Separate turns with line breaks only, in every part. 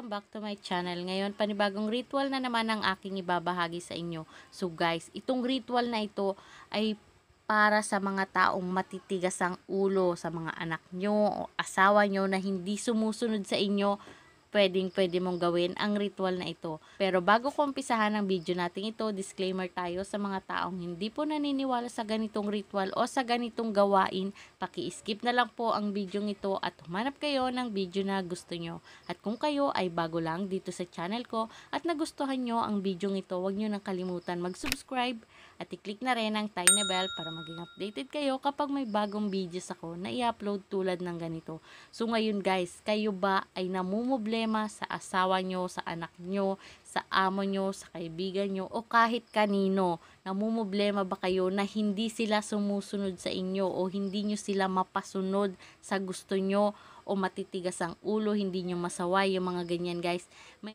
Welcome back to my channel. Ngayon, panibagong ritual na naman ang aking ibabahagi sa inyo. So guys, itong ritual na ito ay para sa mga taong matitigas ang ulo, sa mga anak nyo o asawa nyo na hindi sumusunod sa inyo. Pwede mong gawin ang ritual na ito. Pero bago ko umpisahan ang video natin ito, disclaimer tayo sa mga taong hindi po naniniwala sa ganitong ritual o sa ganitong gawain. Paki-skip na lang po ang video ito at humanap kayo ng video na gusto nyo. At kung kayo ay bago lang dito sa channel ko at nagustuhan nyo ang video ito, huwag nyo nang kalimutan mag-subscribe at i-click na rin ang tiny bell para maging updated kayo kapag may bagong videos ako na i-upload tulad ng ganito. So ngayon guys, kayo ba ay namumblema sa asawa nyo, sa anak nyo, sa amo nyo, sa kaibigan nyo, o kahit kanino? Namumblema ba kayo na hindi sila sumusunod sa inyo o hindi nyo sila mapasunod sa gusto nyo o matitigas ang ulo, hindi nyo masaway, yung mga ganyan guys?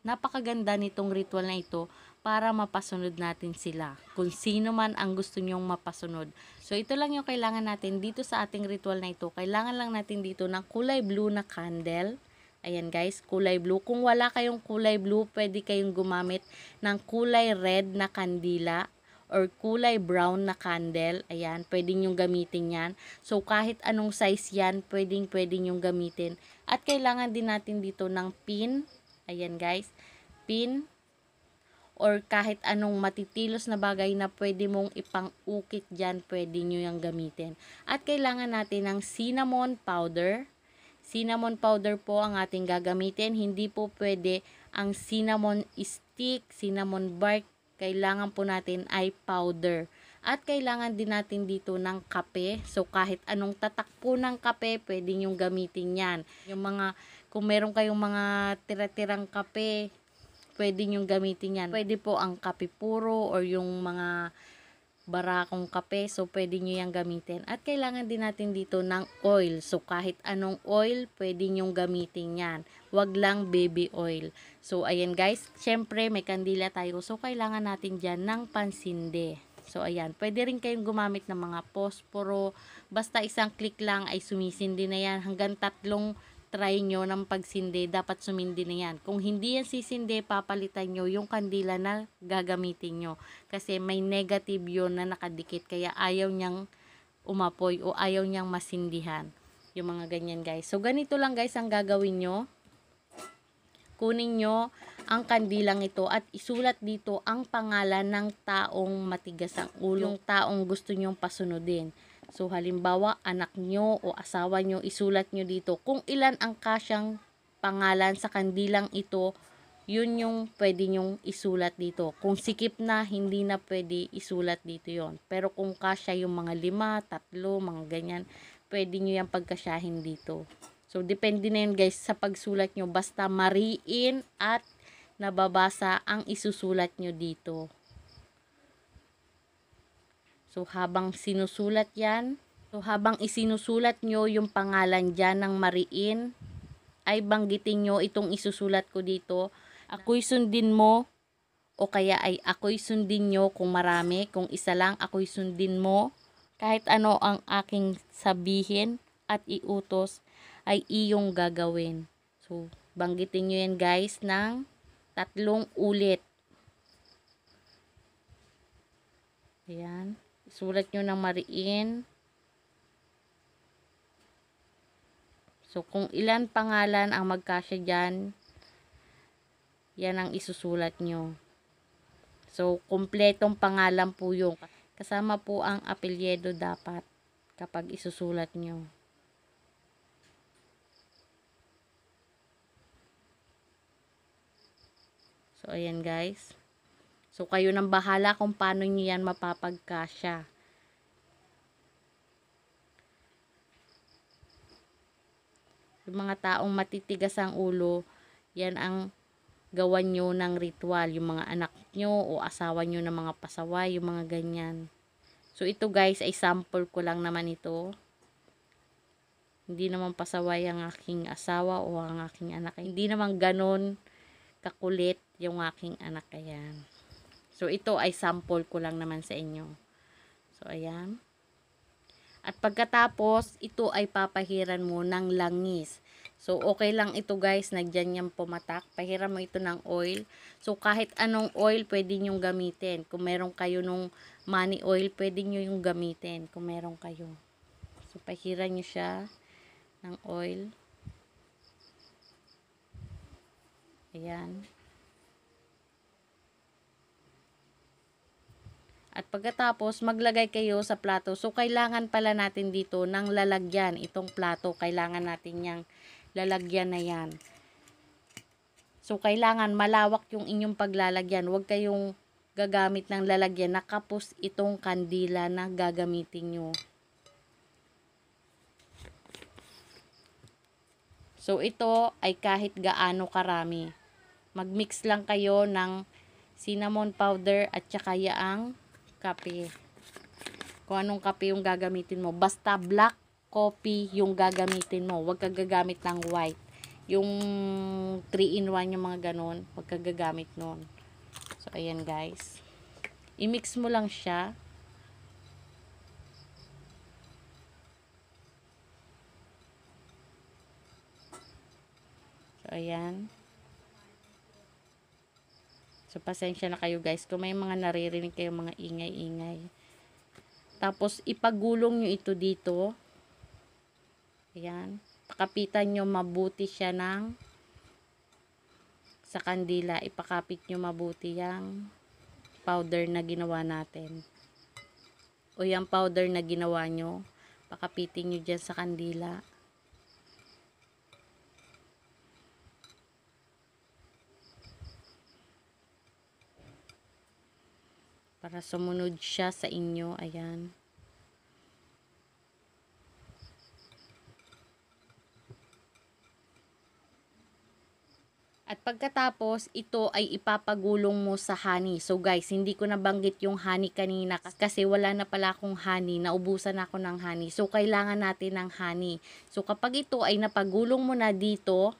Napakaganda nitong ritual na ito para mapasunod natin sila. Kung sino man ang gusto nyong mapasunod. So ito lang yung kailangan natin dito sa ating ritual na ito. Kailangan lang natin dito ng kulay blue na candle. Ayan guys, kulay blue. Kung wala kayong kulay blue, pwede kayong gumamit ng kulay red na kandila or kulay brown na candle. Ayan, pwede nyong gamitin yan. So kahit anong size yan, pwede nyong gamitin. At kailangan din natin dito ng pin. Ayan guys, pin or kahit anong matitilos na bagay na pwede mong ipang-ukit dyan, pwede nyo yung gamitin. At kailangan natin ng cinnamon powder. Cinnamon powder po ang ating gagamitin. Hindi po pwede ang cinnamon stick, cinnamon bark. Kailangan po natin ay powder. At kailangan din natin dito ng kape. So kahit anong tatak po ng kape, pwede nyong gamitin yan. Kung meron kayong mga tira-tirang kape, pwede nyong gamitin yan. Pwede po ang kape puro or yung mga barakong kape. So, pwede nyo yung gamitin. At kailangan din natin dito ng oil. So, kahit anong oil, pwede nyong gamitin yan. Wag lang baby oil. So, ayan guys. Syempre, may kandila tayo. So, kailangan natin dyan ng pansinde. So, ayan. Pwede rin kayong gumamit ng mga posporo. Basta isang click lang ay sumisindi na yan. Hanggang 3 try nyo ng pagsindi, dapat sumindi na yan. Kung hindi yan sisindi, papalitan nyo yung kandila na gagamitin nyo. Kasi may negative yun na nakadikit, kaya ayaw niyang umapoy o ayaw niyang masindihan. Yung mga ganyan guys. So ganito lang guys ang gagawin nyo. Kunin nyo ang kandilang ito at isulat dito ang pangalan ng taong matigas ang ulo, yung taong gusto nyong pasunodin. So, halimbawa, anak nyo o asawa nyo, isulat nyo dito. Kung ilan ang kasyang pangalan sa kandilang ito, yun yung pwede nyong isulat dito. Kung sikip na, hindi na pwede isulat dito yon. Pero kung kasya yung mga 5, 3, mga ganyan, pwede nyo yung pagkasyahin dito. So, depende na yun guys sa pagsulat nyo. Basta mariin at nababasa ang isusulat nyo dito. So, habang sinusulat yan, habang isinusulat nyo yung pangalan dyan ng mariin, ay banggitin nyo itong isusulat ko dito. Ako'y sundin mo, o kaya ay ako'y sundin nyo kung marami. Kung isa lang, ako'y sundin mo. Kahit ano ang aking sabihin at iutos, ay iyong gagawin. So, banggitin nyo yan guys ng 3 ulit. Ayan. Sulat nyo ng mariin. So, kung ilan pangalan ang magkasya dyan, yan ang isusulat nyo. So, kumpletong pangalan po yung. Kasama po ang apelyido dapat kapag isusulat nyo. So, ayan guys. So, kayo nang bahala kung paano nyo yan mapapagkasya. Yung mga taong matitigas ang ulo, yan ang gawan nyo ng ritual. Yung mga anak nyo o asawa nyo ng mga pasaway, yung mga ganyan. So, ito guys ay sample ko lang naman ito. Hindi naman pasaway ang aking asawa o ang aking anak. Hindi naman ganon kakulit yung aking anak. Ayan. So, ito ay sample ko lang naman sa inyo. So, ayan. At pagkatapos, ito ay papahiran mo ng langis. So, okay lang ito guys, nagdyan yung pumatak. Pahiran mo ito ng oil. So, kahit anong oil, pwede nyong gamitin. Kung meron kayo nung money oil, pwede nyo yung gamitin. Kung meron kayo. So, pahiran nyo siya ng oil. Ayan. At pagkatapos, maglagay kayo sa plato. So, kailangan pala natin dito ng lalagyan. Itong plato, kailangan natin yung lalagyan na yan. So, kailangan malawak yung inyong paglalagyan. Huwag kayong gagamit ng lalagyan na kapos itong kandila na gagamitin nyo. So, ito ay kahit gaano karami. Mag-mix lang kayo ng cinnamon powder at saka yaang kape. Kung anong kape yung gagamitin mo. Basta black coffee yung gagamitin mo. Huwag ka gagamit ng white. Yung 3-in-1 yung mga ganon. Huwag ka gagamit nun. So, ayan guys. I-mix mo lang siya. So, ayan. So, pasensya na kayo guys kung may mga naririnig kayo mga ingay-ingay. Tapos, ipagulong nyo ito dito. Ayan. Pakapitan nyo mabuti siya sa kandila. Ipakapit nyo mabuti yung powder na ginawa natin. O yung powder na ginawa nyo. Pakapitin nyo dyan sa kandila. Para sumunod siya sa inyo. Ayan. At pagkatapos, ito ay ipapagulong mo sa honey. So guys, hindi ko nabanggit yung honey kanina kasi wala na pala akong honey. Naubusan ako ng honey. So kailangan natin ng honey. So kapag ito ay napagulong mo na dito,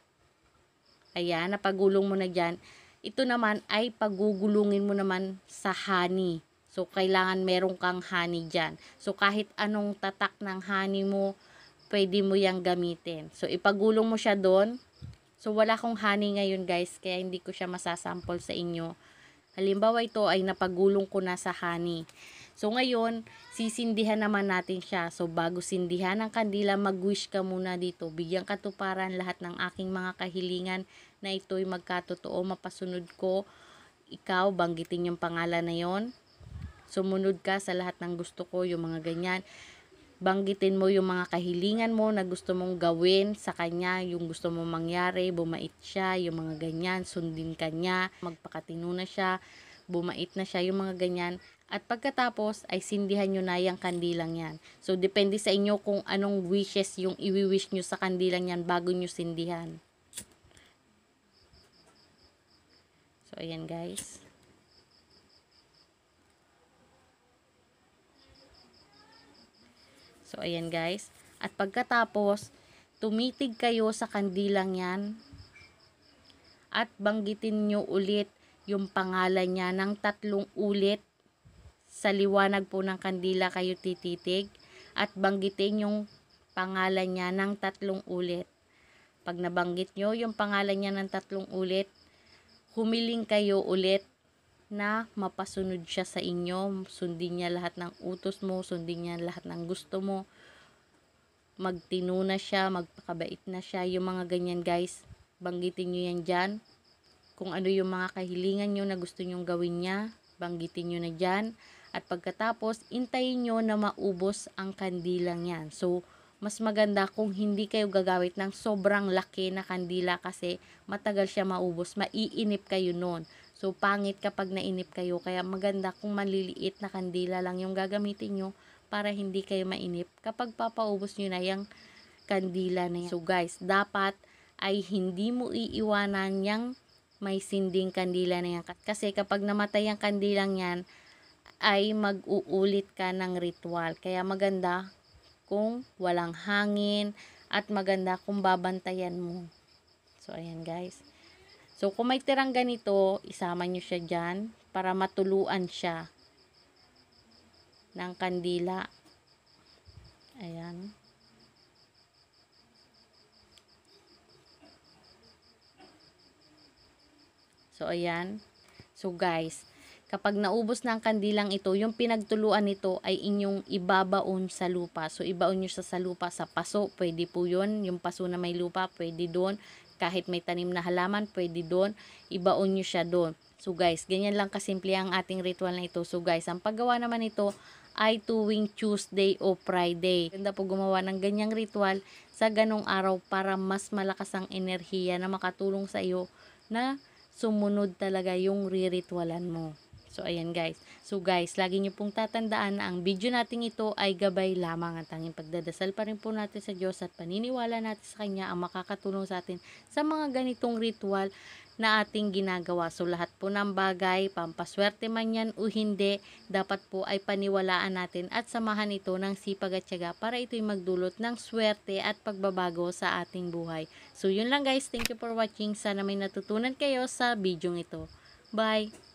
ayan, napagulong mo na dyan, ito naman ay pagugulungin mo naman sa honey. So, kailangan meron kang honey dyan. So, kahit anong tatak ng honey mo, pwede mo yang gamitin. So, ipagulong mo siya doon. So, wala akong honey ngayon guys, kaya hindi ko siya masasample sa inyo. Halimbawa, ito ay napagulong ko na sa honey. So, ngayon, sisindihan naman natin siya. So, bago sindihan ang kandila, mag-wish ka muna dito. Bigyang katuparan lahat ng aking mga kahilingan na ito'y magkatotoo, mapasunod ko. Ikaw, banggitin yung pangalan na yon. Sumunod ka sa lahat ng gusto ko, yung mga ganyan. Banggitin mo yung mga kahilingan mo na gusto mong gawin sa kanya, yung gusto mong mangyari, bumait siya, yung mga ganyan, sundin ka niya, magpakatino na siya, bumait na siya, yung mga ganyan. At pagkatapos ay sindihan nyo na yung kandilang yan. So, depende sa inyo kung anong wishes yung iwi-wish nyo sa kandilang yan bago nyo sindihan. So, ayan guys. So, ayan guys. At pagkatapos, tumitig kayo sa kandilang yan at banggitin nyo ulit yung pangalan niya ng 3 ulit. Sa liwanag po ng kandila kayo tititig at banggitin yung pangalan niya ng 3 ulit. Pag nabanggit nyo yung pangalan niya ng 3 ulit, humiling kayo ulit na mapasunod siya sa inyo. Sundin niya lahat ng utos mo, sundin niya lahat ng gusto mo. Magtino na siya, magpakabait na siya, yung mga ganyan guys. Banggitin nyo yan dyan. Kung ano yung mga kahilingan nyo na gusto nyong gawin niya, banggitin nyo na dyan. At pagkatapos, intayin nyo na maubos ang kandilang yan. So, mas maganda kung hindi kayo gagawit ng sobrang laki na kandila kasi matagal siya maubos. Maiinip kayo nun. So, pangit kapag nainip kayo. Kaya maganda kung maliliit na kandila lang yung gagamitin nyo para hindi kayo mainip kapag papaubos nyo na yung kandila na yan. So, guys, dapat ay hindi mo iiwanan yung may sinding kandila na yan. Kasi kapag namatay ang kandilang yan, ay mag-uulit ka ng ritual. Kaya maganda kung walang hangin at maganda kung babantayan mo. So, ayan guys. So, kung may tirang ganito, isama nyo siya dyan para matuluan siya ng kandila. Ayan. So, ayan. So, guys, kapag naubos na ang kandilang ito, yung pinagtuluan nito ay inyong ibabaon sa lupa. So, ibaon nyo sa lupa, sa paso, pwede po yun. Yung paso na may lupa, pwede doon. Kahit may tanim na halaman, pwede doon. Ibaon nyo siya doon. So, guys, ganyan lang kasimple ang ating ritual na ito. So, guys, ang paggawa naman ito ay tuwing Tuesday o Friday. Ganda po gumawa ng ganyang ritual sa ganong araw para mas malakas ang enerhiya na makatulong sa iyo na sumunod talaga yung riritualan mo. So, ayan guys. So, guys, lagi nyo pong tatandaan na ang video natin ito ay gabay lamang. At tanging pagdadasal pa rin po natin sa Diyos at paniniwala natin sa Kanya ang makakatulong sa atin sa mga ganitong ritual na ating ginagawa. So, lahat po ng bagay, pampaswerte man yan o hindi, dapat po ay paniwalaan natin at samahan ito ng sipag at tiyaga para ito'y magdulot ng swerte at pagbabago sa ating buhay. So, yun lang guys. Thank you for watching. Sana may natutunan kayo sa video ito. Bye!